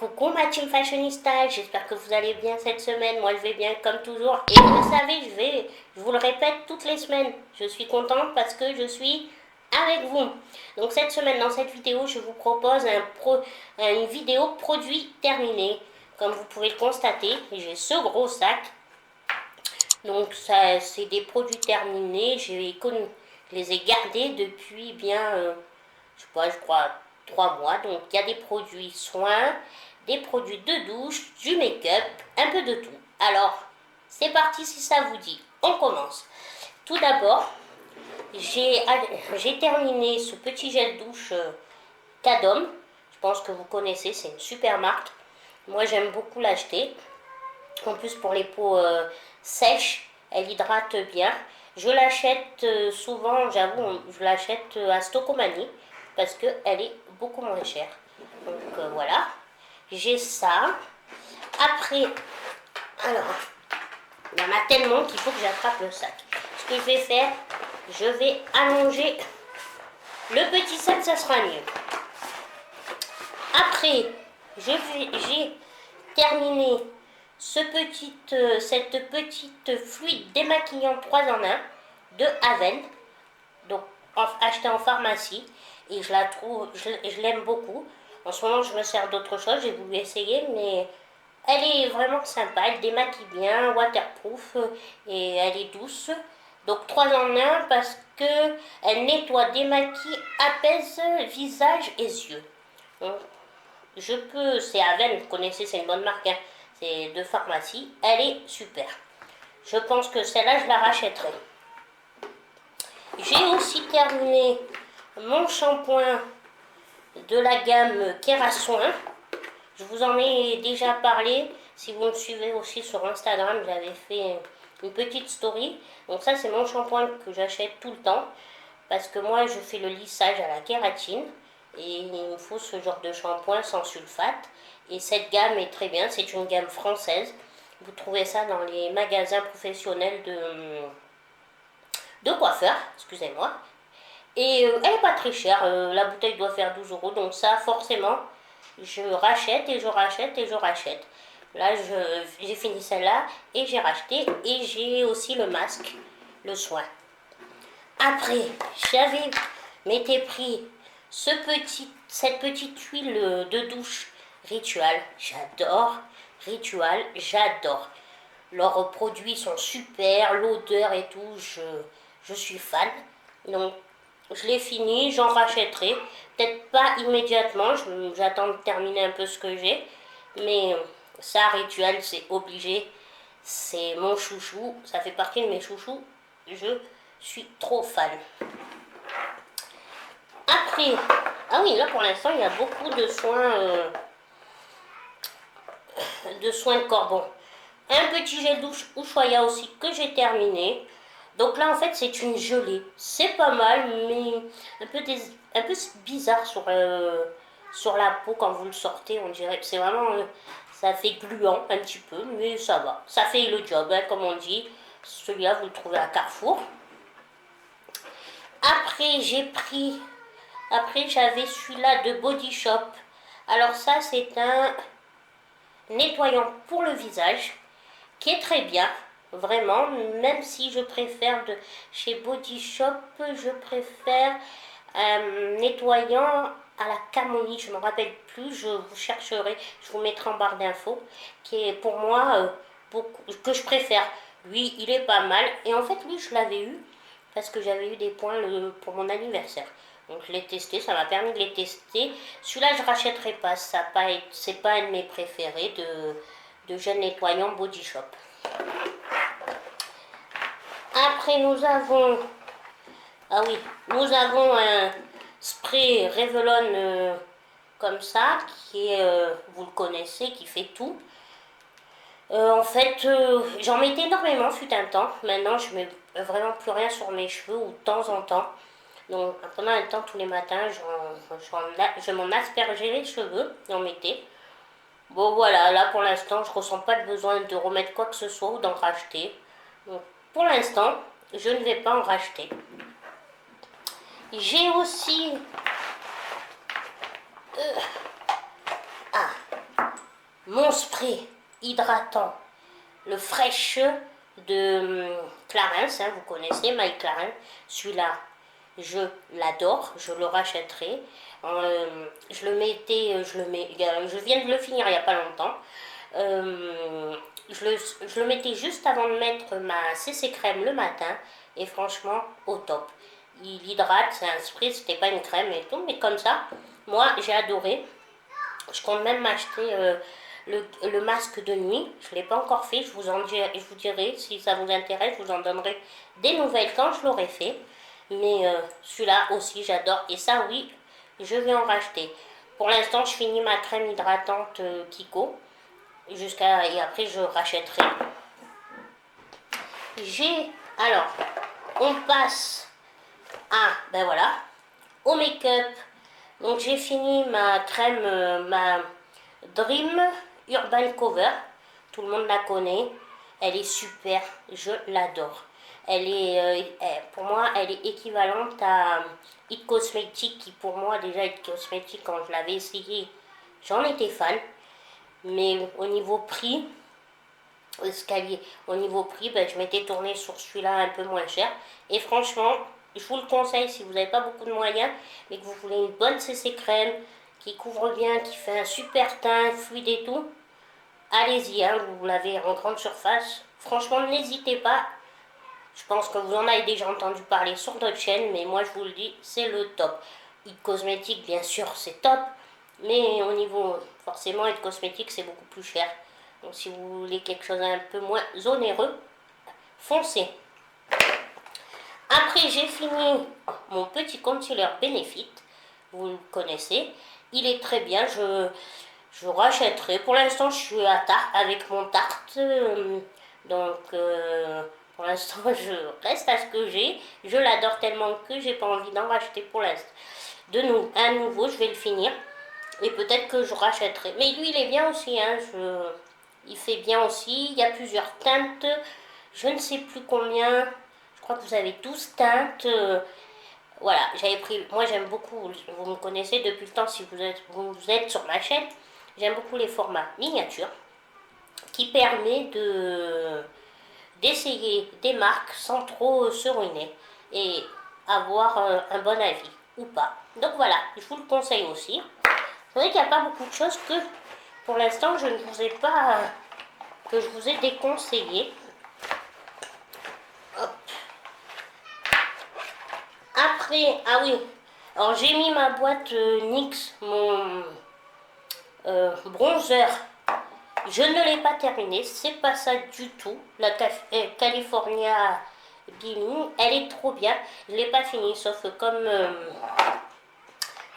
Coucou ma team fashionista, j'espère que vous allez bien cette semaine, moi je vais bien comme toujours et vous le savez, je vous le répète toutes les semaines, je suis contente parce que je suis avec vous. Donc cette semaine dans cette vidéo je vous propose une vidéo produit terminé. Comme vous pouvez le constater, j'ai ce gros sac, donc ça c'est des produits terminés, je les ai gardés depuis bien, je sais pas, je crois 3 mois. Donc il y a des produits soins, des produits de douche, du make-up, un peu de tout. Alors, c'est parti si ça vous dit. On commence. Tout d'abord, j'ai terminé ce petit gel douche Cadom. Je pense que vous connaissez, c'est une super marque. Moi, j'aime beaucoup l'acheter. En plus, pour les peaux sèches, elle hydrate bien. Je l'achète souvent, j'avoue, je l'achète à Stocomanie parce qu'elle est beaucoup moins chère. Donc voilà, j'ai ça. Après, alors, il y en a tellement qu'il faut que j'attrape le sac. Ce que je vais faire, je vais allonger le petit sac, ça sera mieux. Après, j'ai terminé cette petite fluide démaquillant 3 en 1 de Aven, donc acheté en pharmacie, et je la trouve, je l'aime beaucoup. En ce moment je me sers d'autre chose, j'ai voulu essayer, mais elle est vraiment sympa, elle démaquille bien, waterproof, et elle est douce. Donc 3 en 1 parce que elle nettoie, démaquille, apaise visage et yeux. Donc, c'est Aven, vous connaissez, c'est une bonne marque, hein. C'est de pharmacie, elle est super. Je pense que celle-là, je la rachèterai. J'ai aussi terminé mon shampoing de la gamme Kerasoin. Je vous en ai déjà parlé. Si vous me suivez aussi sur Instagram, j'avais fait une petite story. Donc ça, c'est mon shampoing que j'achète tout le temps. Parce que moi, je fais le lissage à la kératine. Et il me faut ce genre de shampoing sans sulfate. Et cette gamme est très bien. C'est une gamme française. Vous trouvez ça dans les magasins professionnels de coiffeurs. Excusez-moi. Et elle n'est pas très chère. La bouteille doit faire 12 euros. Donc ça, forcément, je rachète et je rachète et je rachète. Là, j'ai fini celle-là et j'ai racheté. Et j'ai aussi le masque, le soin. Après, m'étais pris cette petite huile de douche Ritual. J'adore Ritual, j'adore. Leurs produits sont super, l'odeur et tout, je suis fan. Donc, je l'ai fini, j'en rachèterai. Peut-être pas immédiatement, j'attends de terminer un peu ce que j'ai. Mais ça, Ritual, c'est obligé. C'est mon chouchou, ça fait partie de mes chouchous. Je suis trop fan. Après, ah oui, là pour l'instant, il y a beaucoup de soins de corps. Bon, un petit gel douche Ushuaïa aussi que j'ai terminé. Donc là, en fait, c'est une gelée. C'est pas mal, mais un peu bizarre sur la peau quand vous le sortez. On dirait que c'est vraiment, ça fait gluant un petit peu, mais ça va. Ça fait le job, hein, comme on dit. Celui-là, vous le trouvez à Carrefour. Après, j'avais celui-là de Body Shop. Alors ça, c'est un nettoyant pour le visage qui est très bien, vraiment, même si je préfère chez Body Shop, je préfère un nettoyant à la camomille, je ne me rappelle plus, je vous chercherai, je vous mettrai en barre d'infos, qui est pour moi que je préfère. Lui, il est pas mal, et en fait, lui, je l'avais eu parce que j'avais eu des points pour mon anniversaire. Donc je l'ai testé, ça m'a permis de les tester. Celui-là, je ne rachèterai pas, c'est pas un de mes préférés de gel nettoyant Body Shop. Après, nous avons un spray Revlon comme ça, qui est, vous le connaissez, qui fait tout. En fait, j'en mettais énormément, fut un temps. Maintenant, je mets vraiment plus rien sur mes cheveux, ou de temps en temps. Donc, pendant un temps, tous les matins, je m'en aspergeais les cheveux, j'en mettais. Bon, voilà, là, pour l'instant, je ressens pas le besoin de remettre quoi que ce soit ou d'en racheter. Donc, pour l'instant, je ne vais pas en racheter. J'ai aussi... mon spray hydratant, le Fresh de Clarins, hein, vous connaissez My Clarins. Celui-là, je l'adore, je le rachèterai. Je le mettais, je viens de le finir il n'y a pas longtemps. Je le mettais juste avant de mettre ma CC crème le matin et franchement au top. Il hydrate, c'est un spray, c'était pas une crème et tout, mais comme ça, moi j'ai adoré. Je compte même m'acheter le masque de nuit. Je ne l'ai pas encore fait, je vous dirai si ça vous intéresse, je vous en donnerai des nouvelles quand je l'aurai fait. Mais celui-là aussi j'adore et ça oui, je vais en racheter. Pour l'instant je finis ma crème hydratante Kiko et après je rachèterai. Alors on passe ben voilà, au make-up. Donc j'ai fini ma crème, ma Dream Urban Cover. Tout le monde la connaît. Elle est super, je l'adore. Pour moi, elle est équivalente à It Cosmetics, qui pour moi, déjà It Cosmetics, quand je l'avais essayé, j'en étais fan. Mais au niveau prix, ben, je m'étais tournée sur celui-là un peu moins cher. Et franchement, je vous le conseille si vous n'avez pas beaucoup de moyens, mais que vous voulez une bonne CC crème, qui couvre bien, qui fait un super teint, fluide et tout. Allez-y, hein, vous l'avez en grande surface. Franchement, n'hésitez pas. Je pense que vous en avez déjà entendu parler sur d'autres chaînes, mais moi je vous le dis, c'est le top. It Cosmetics, bien sûr, c'est top, mais au niveau, forcément, It Cosmetics, c'est beaucoup plus cher. Donc si vous voulez quelque chose un peu moins onéreux, foncez. Après, j'ai fini mon petit concealer Benefit. Vous le connaissez. Il est très bien. Je rachèterai. Pour l'instant, je suis avec mon Tarte. Pour l'instant, je reste à ce que j'ai. Je l'adore tellement que j'ai pas envie d'en racheter pour l'instant. Un nouveau, je vais le finir. Et peut-être que je rachèterai. Mais lui, il est bien aussi. Hein, il fait bien aussi. Il y a plusieurs teintes. Je ne sais plus combien. Je crois que vous avez 12 teintes. Voilà, moi j'aime beaucoup, vous me connaissez depuis le temps si vous êtes sur ma chaîne, j'aime beaucoup les formats miniatures qui permet d'essayer des marques sans trop se ruiner et avoir un bon avis ou pas. Donc voilà, je vous le conseille aussi. C'est vrai qu'il n'y a pas beaucoup de choses que pour l'instant je ne vous ai pas, que je vous ai déconseillé. Hop. Après, ah oui, alors j'ai mis ma boîte NYX, mon bronzer. Je ne l'ai pas terminé, c'est pas ça du tout. La California Beaming, elle est trop bien. Je l'ai pas fini, sauf que comme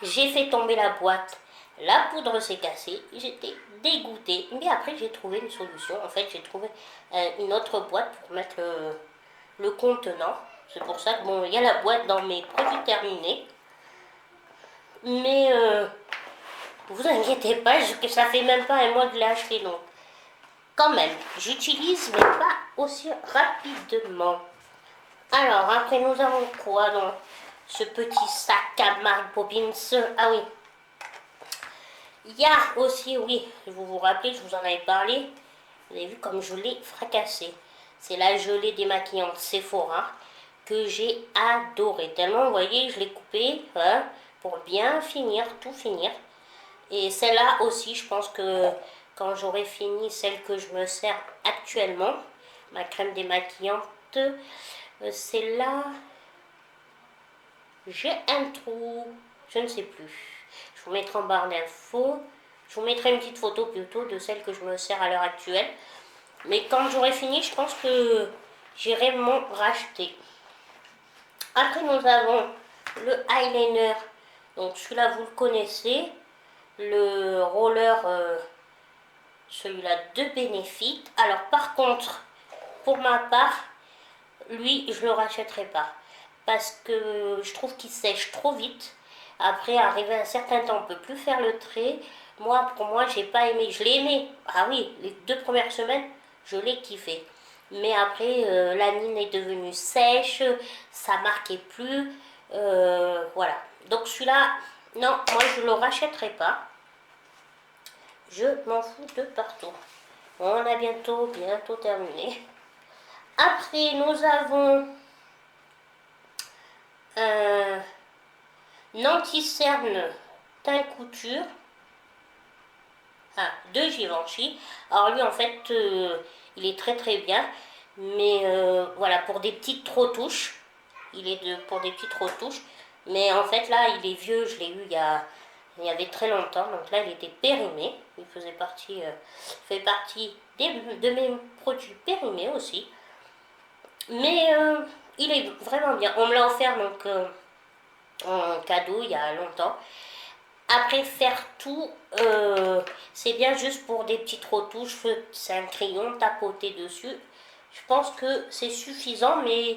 j'ai fait tomber la boîte, la poudre s'est cassée, j'étais dégoûtée. Mais après j'ai trouvé une solution. En fait, j'ai trouvé une autre boîte pour mettre le contenant. C'est pour ça que bon, il y a la boîte dans mes produits terminés. Mais vous inquiétez pas, que ça fait même pas un mois que je l'ai acheté, donc quand même, j'utilise mais pas aussi rapidement. Alors après nous avons quoi dans ce petit sac à Mary Poppins? Ah oui, il y a aussi, oui, vous vous rappelez, je vous en avais parlé, vous avez vu comme je l'ai fracassé. C'est la gelée démaquillante Sephora que j'ai adoré. Tellement, vous voyez, je l'ai coupé hein, pour bien finir, tout finir. Et celle-là aussi, je pense que quand j'aurai fini celle que je me sers actuellement, ma crème démaquillante, celle-là, j'ai un trou, je ne sais plus. Je vous mettrai en barre d'infos. Je vous mettrai une petite photo plutôt de celle que je me sers à l'heure actuelle. Mais quand j'aurai fini, je pense que j'irai m'en racheter. Après, nous avons le eyeliner. Donc celui-là, vous le connaissez. Le roller, celui-là de Benefit. Alors par contre, pour ma part, lui, je ne le rachèterai pas. Parce que je trouve qu'il sèche trop vite. Après, arrivé à un certain temps, on ne peut plus faire le trait. Pour moi, j'ai pas aimé. Je l'ai aimé. Ah oui, les 2 premières semaines, je l'ai kiffé. Mais après, la mine est devenue sèche, ça marquait plus. Voilà. Donc celui-là, non, moi je ne le rachèterai pas. je m'en fous de partout. On a bientôt terminé. Après, nous avons un anti-cerne teint couture de Givenchy. Alors lui, en fait, il est très bien. Mais voilà, pour des petites retouches. Pour des petites retouches. Mais en fait, là, il est vieux. Je l'ai eu il y avait très longtemps. Donc là, il était périmé. Il fait partie de mes produits périmés aussi. Mais il est vraiment bien. On me l'a offert donc en cadeau il y a longtemps. Après, faire tout, c'est bien juste pour des petites retouches. C'est un crayon, tapoter dessus. Je pense que c'est suffisant, mais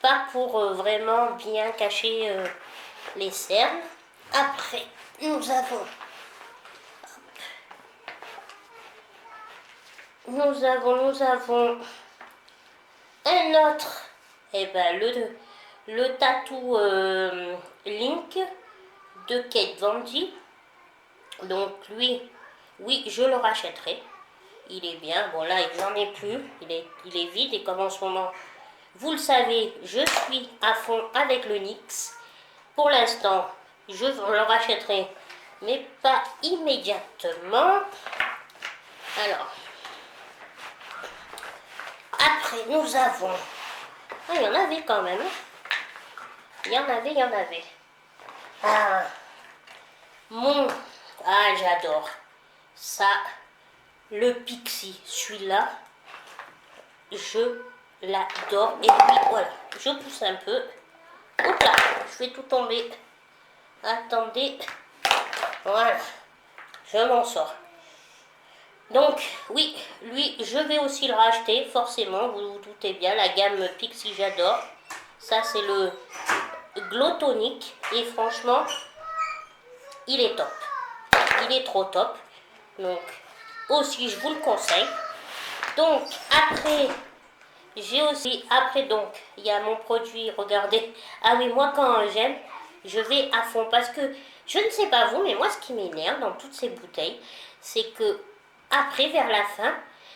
pas pour vraiment bien cacher les cernes. Après, nous avons un autre, et ben le tatou Link de Kate Von D. Donc lui, oui, je le rachèterai. Il est bien. Bon là, j'en ai plus. Il est vide. Et comme en ce moment, vous le savez, je suis à fond avec le NYX. Pour l'instant, je le rachèterai, mais pas immédiatement. Alors, après, nous avons... Ah, il y en avait quand même. Il y en avait. Ah, j'adore. Ça, le Pixi, celui-là, je l'adore. Et puis, voilà, je pousse un peu. Hop là, je fais tout tomber. Attendez. Voilà, je m'en sors. Donc, oui, lui, je vais aussi le racheter, forcément, vous vous doutez bien, la gamme Pixi, j'adore. Ça, c'est le Glow Tonic, et franchement, il est top. Il est trop top. Donc, aussi, je vous le conseille. Donc, après, donc, il y a mon produit, regardez. Ah oui, moi, quand j'aime, je vais à fond, parce que, je ne sais pas vous, mais moi, ce qui m'énerve dans toutes ces bouteilles, c'est que, après, vers la fin,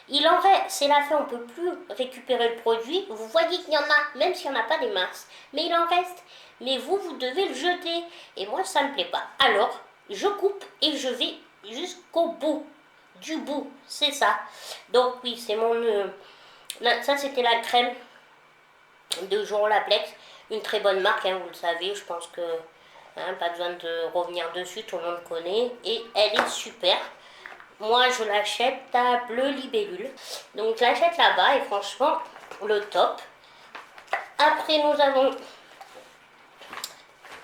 il en reste, c'est la fin, on ne peut plus récupérer le produit. Vous voyez qu'il y en a, même s'il n'y en a pas des masses, mais il en reste. Mais vous devez le jeter. Et moi, ça ne me plaît pas. Alors, je coupe et je vais jusqu'au bout. Du bout, c'est ça. Donc oui, c'est mon... ça, c'était la crème de Jour Laplex. Une très bonne marque, hein, vous le savez. Je pense que pas besoin de revenir dessus, tout le monde connaît. Et elle est super. Moi, je l'achète à Bleu Libellule. Donc, je l'achète là-bas et franchement, le top. Après,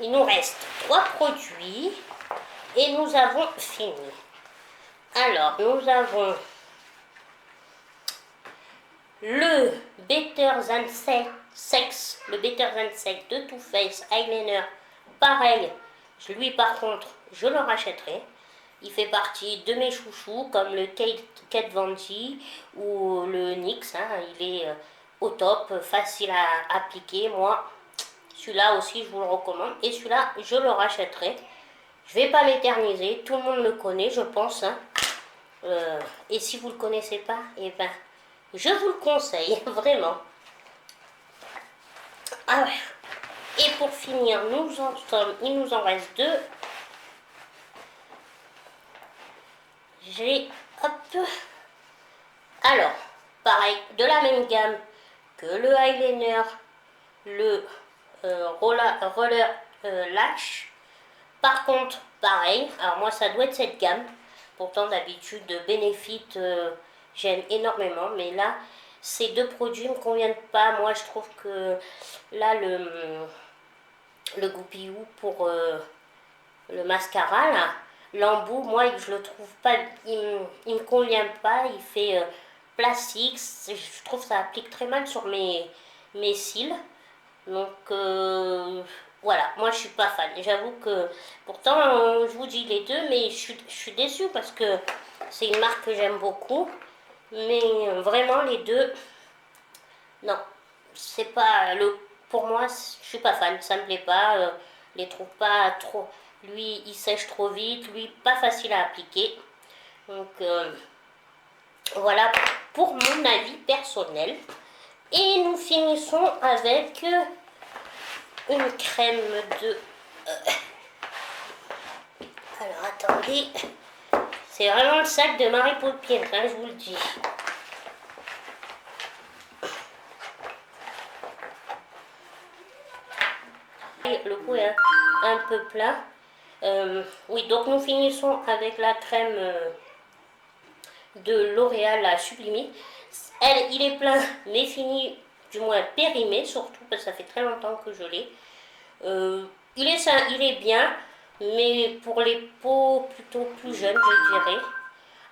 il nous reste 3 produits et nous avons fini. Alors, nous avons le Better Than Sex, de Too Faced Eyeliner. Pareil, lui par contre, je le rachèterai. Il fait partie de mes chouchous, comme le Kate Von D ou le NYX. Il est au top, facile à appliquer. Moi, celui-là aussi, je vous le recommande. Et celui-là, je le rachèterai. Je ne vais pas m'éterniser. Tout le monde le connaît, je pense. Et si vous ne le connaissez pas, eh ben, je vous le conseille, vraiment. Ah ouais. Et pour finir, il nous en reste 2. Alors, pareil, de la même gamme que le eyeliner, le roller lash. Par contre, pareil, alors moi ça doit être cette gamme. Pourtant d'habitude de Benefit, j'aime énormément, mais là, ces 2 produits ne me conviennent pas. Moi je trouve que là, le goupillou pour le mascara, là, l'embout, moi je le trouve pas, il me convient pas, il fait plastique, je trouve que ça applique très mal sur mes cils. Donc voilà, moi je suis pas fan. J'avoue que pourtant je vous dis les 2, mais je suis déçue parce que c'est une marque que j'aime beaucoup. Mais vraiment les 2, non, c'est pas pour moi, je suis pas fan, ça me plaît pas. Je les trouve pas trop. Lui, il sèche trop vite, lui, pas facile à appliquer. Donc voilà pour mon avis personnel. Et nous finissons avec une crème de... Alors attendez, c'est vraiment le sac de Marie Paupière, hein, je vous le dis. Le pot est un peu plat. Oui, donc nous finissons avec la crème de L'Oréal, la Sublimée. Il est plein, mais fini, du moins périmé, surtout parce que ça fait très longtemps que je l'ai. Il est bien, mais pour les peaux plutôt plus jeunes, je dirais.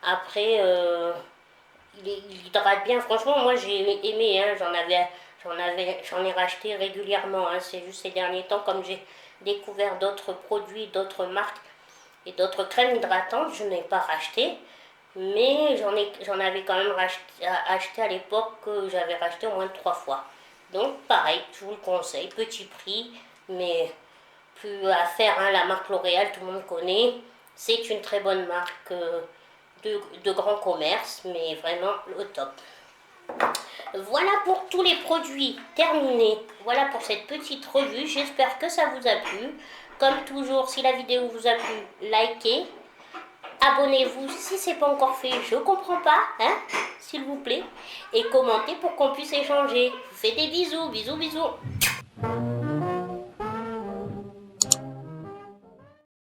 Après, il hydrate bien. Franchement, moi j'ai aimé, hein, j'en ai racheté régulièrement. Hein. C'est juste ces derniers temps, comme j'ai découvert d'autres produits, d'autres marques et d'autres crèmes hydratantes, je n'ai pas racheté. Mais j'en avais quand même acheté à l'époque, que j'avais racheté au moins 3 fois. Donc pareil, je vous le conseille, petit prix, mais plus à faire, hein, la marque L'Oréal, tout le monde connaît. C'est une très bonne marque de grand commerce, mais vraiment au top. Voilà pour tous les produits terminés. Voilà pour cette petite revue. J'espère que ça vous a plu. Comme toujours, si la vidéo vous a plu, likez. Abonnez-vous si ce n'est pas encore fait, je comprends pas, hein, s'il vous plaît. Et commentez pour qu'on puisse échanger. Je vous fais des bisous, bisous, bisous.